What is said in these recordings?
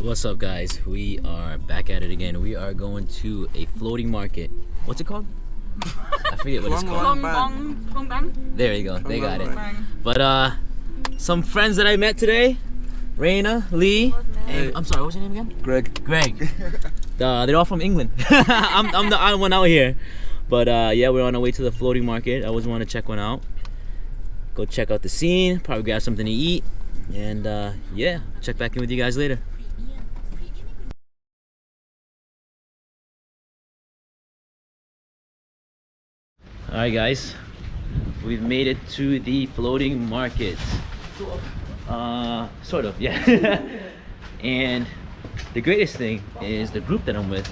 What's up, guys? We are back at it again. We are going to a floating market. What's it called? I forget what it's called. There you go. They got it. But some friends that I met today, Raina, Lee, and I'm sorry, what's your name again? Greg. They're all from England. I'm the odd one out here. But yeah, we're on our way to the floating market. I always want to check one out. Go check out the scene. Probably grab something to eat. And yeah, check back in with you guys later. Alright guys, we've made it to the floating market. Sort of, yeah. And the greatest thing is the group that I'm with.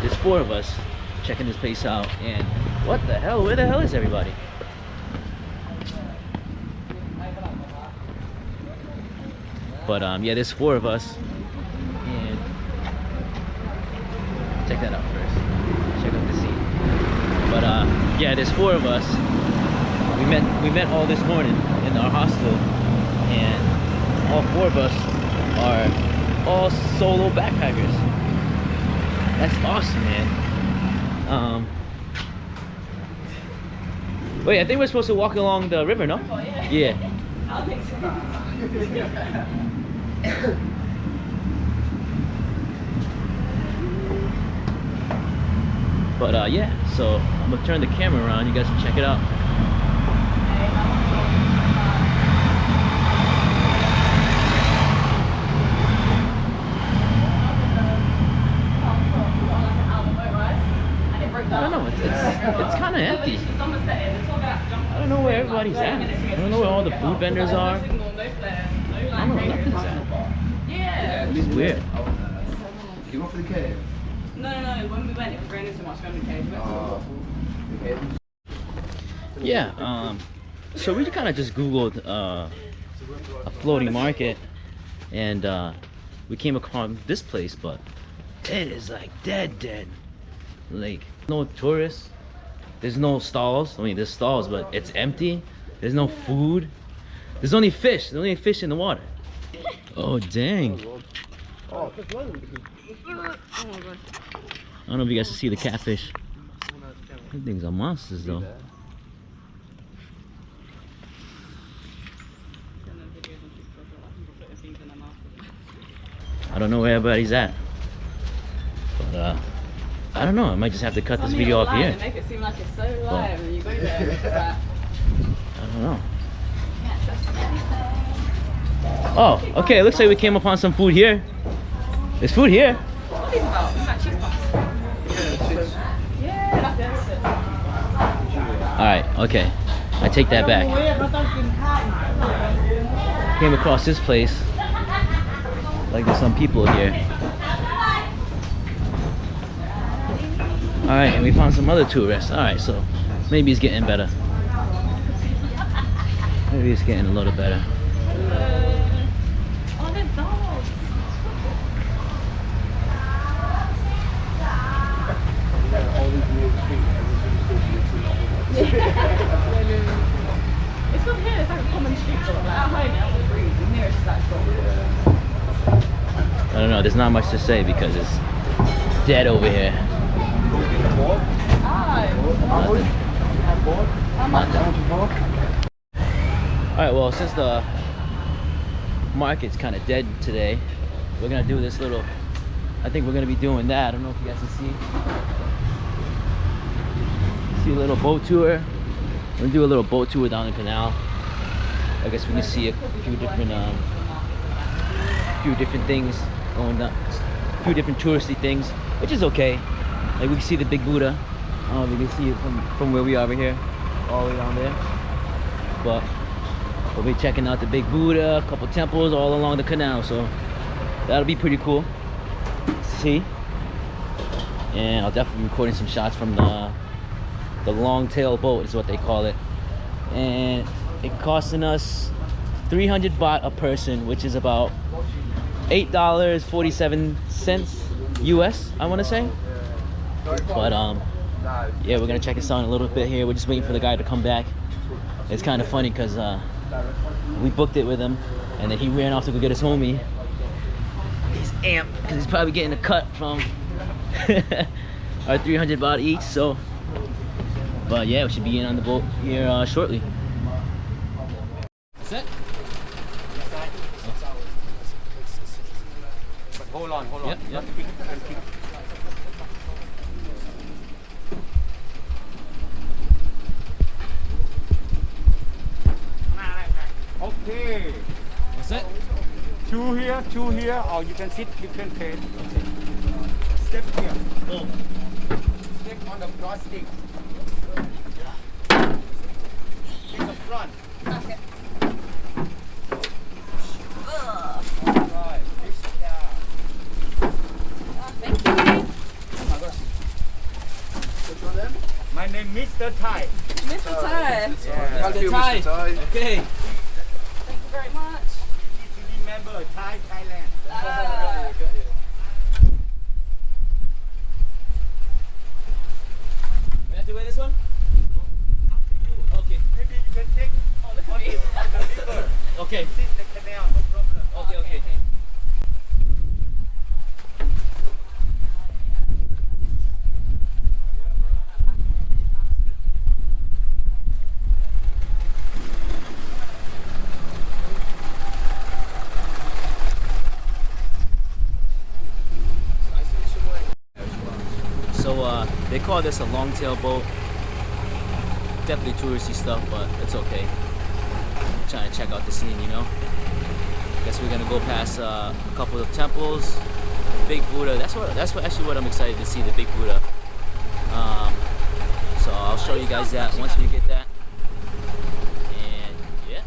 There's 4 of us checking this place out. And what the hell? Where the hell is everybody? But yeah, there's 4 of us. And check that out first. Check out the scene. But yeah, there's 4 of us. We met all this morning in our hostel, and all 4 of us are all solo backpackers. That's awesome, man. Wait, I think we're supposed to walk along the river, no? Oh, yeah. Yeah. I think so. But yeah, so I'm gonna turn the camera around. You guys can check it out. I don't know. It's kind of empty. I don't know where everybody's at. I don't know where all the food vendors are. I don't know where nothing's at. Yeah. It's weird. You go for the cave? No, when we went, it was raining so much going to the cave. Yeah, so we kind of just Googled a floating market, and we came upon this place, but it is like dead. Like, no tourists, there's no stalls. I mean, there's stalls, but it's empty. There's no food. There's only fish. There's only fish in the water. Oh, dang. I don't know if you guys can see the catfish. These things are monsters, though. I don't know where everybody's at, but I don't know. I might just have to cut this video off here. Make it seem like it's so live, and you go there. I don't know. Oh, okay. It looks like we came upon some food here. There's food here. What is about? Is that cheese puffs? Yeah, that's it. Alright, okay. I take that back. Came across this place. Like there's some people here. Alright, and we found some other tourists. Alright, so maybe it's getting better. Maybe it's getting a little better. Oh, there's dogs. It's from here, it's like a common street. Like at home, out the breeze, and here it's just like I don't know, there's not much to say because it's dead over here. Alright, well, since the market's kind of dead today, we're gonna do this little, I think we're gonna be doing that. I don't know if you guys can see a little boat tour. We're gonna do a little boat tour down the canal. I guess we can see a few different things going down, a few different touristy things, which is okay. Like we can see the big Buddha. We can see it from where we are over here, all the way down there. But we'll be checking out the big Buddha, a couple temples all along the canal, so that'll be pretty cool to see. And I'll definitely be recording some shots from the long tail boat is what they call it. And it costing us 300 baht a person, which is about $8.47 US, I want to say. But yeah, we're gonna check this out in a little bit here. We're just waiting for the guy to come back. It's kind of funny because we booked it with him, and then he ran off to go get his homie. amped because he's probably getting a cut from our 300 baht each. So, but yeah, we should be in on the boat here shortly. That's it. Hold on. Yep. Okay. That's it. Two here, or you can sit different place. Step here. Oh. Step on the broad stick. In the front. Okay. Right. Thank you. Oh my gosh. What's your name? My name Mr. Thai. Mr. Thai. Yeah. Thank you, Mr. Thai. Okay. Thank you very much. To remember Thailand. We have to wear this one? Okay. Maybe you can take on the river. Okay. Sit the canal, no problem. Okay. So they call this a long-tail boat. Definitely touristy stuff, but it's okay. Trying to check out the scene, you know. Guess we're gonna go past a couple of temples. Big Buddha. That's actually what I'm excited to see. The Big Buddha. So I'll show you guys that once we get that. And yeah.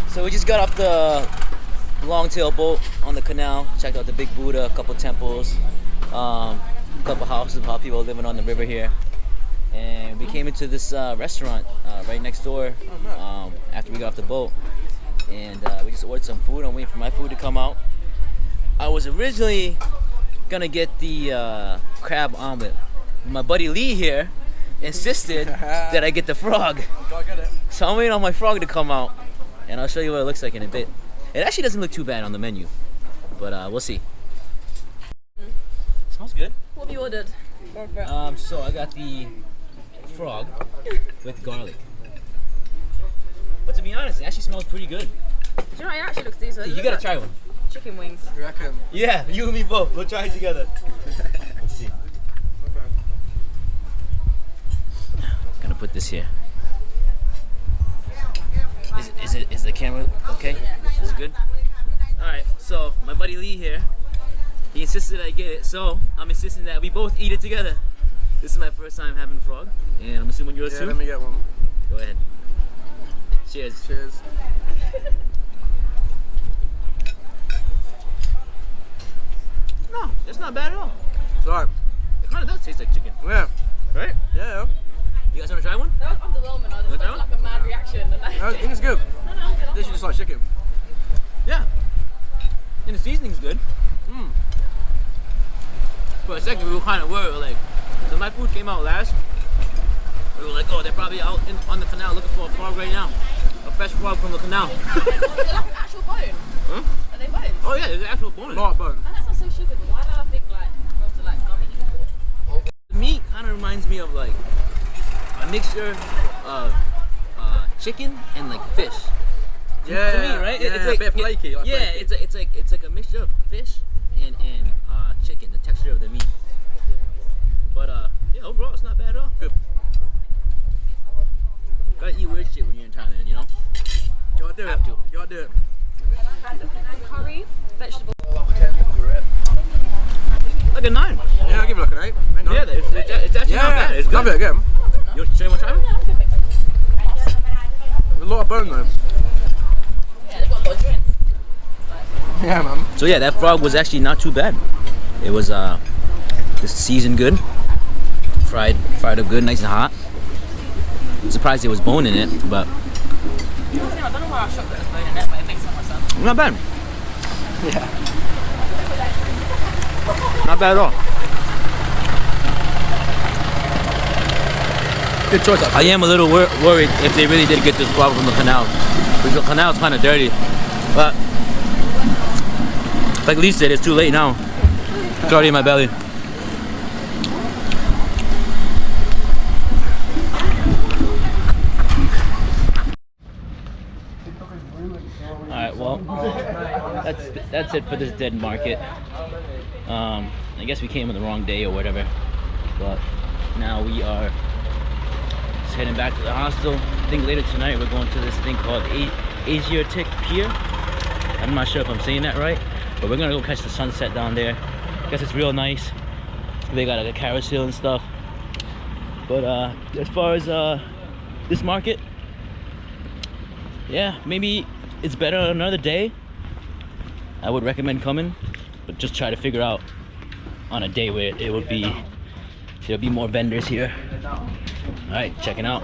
So we just got off the long-tail boat on the canal. Checked out the Big Buddha, a couple temples, a couple houses of how people are living on the river here. And we came into this restaurant right next door after we got off the boat. And we just ordered some food. I'm waiting for my food to come out. I was originally gonna get the crab omelet. My buddy Lee here insisted that I get the frog. So I'm waiting on my frog to come out. And I'll show you what it looks like in a bit. It actually doesn't look too bad on the menu, but we'll see. Smells good. What have you ordered? So I got the frog with garlic. But to be honest, it actually smells pretty good. Do you know what? It actually looks decent. You gotta try one. Chicken wings. You reckon? Yeah, you and me both. We'll try it together. Let's see. Gonna put this here. Is the camera okay? Is it good? Alright, so my buddy Lee here, he insisted I get it, so I'm insisting that we both eat it together. This is my first time having frog, and I'm assuming yours too? Let me get one. Go ahead. Cheers. Cheers. No, it's not bad at all. It's alright. It kind of does taste like chicken. Yeah. Right? Yeah. You guys want to try one? That was underwhelming. I was expecting like a mad reaction. I think it's good. This is just like chicken. Yeah. And the seasoning's good. For a second, we were kind of worried, like, so my food came out last. We were like, oh, they're probably out on the canal looking for a frog right now. A fresh frog from the canal. actual bone? Huh? Are they bones? Oh yeah, there's an actual bone. Not a bone. And that sounds so stupid, but why do I think like roasted like gummy? The meat kind of reminds me of like a mixture of chicken and like fish. Yeah, to me, right? Yeah, It's like, a bit flaky. Like yeah, flaky. it's like a mixture of fish and chicken. The texture of the meat. But yeah, overall it's not bad at all. Good. Gotta eat weird shit when you're in Thailand, you know. You gotta do Have it. to. You gotta do it. Curry, vegetable. Like a 9. Yeah, I'll give it like an 8. Ain't Yeah, none. it's actually not bad. It's love good. it again. You say one time? A lot of bone though. Yeah, they've got a lot of joints. Yeah, man. So yeah, that frog was actually not too bad. It was just seasoned good, fried up good, nice and hot. I'm surprised there was bone in it, but I don't know why I was shocked that there's bone in it, but it makes so much sense. not bad. Yeah. Not bad at all. Good choice. I am a little worried if they really did get this frog from the canal, because the canal's kind of dirty. But like Lee said, it's too late now. It's already in my belly. Alright, well, that's it for this dead market. I guess we came on the wrong day or whatever, but now we are just heading back to the hostel. I think later tonight we're going to this thing called Asiatic Pier. I'm not sure if I'm saying that right, but we're gonna go catch the sunset down there. I guess it's real nice. They got like a carousel and stuff. But as far as this market, yeah, maybe it's better on another day. I would recommend coming, but just try to figure out on a day where there'll be more vendors here. All right, checking out.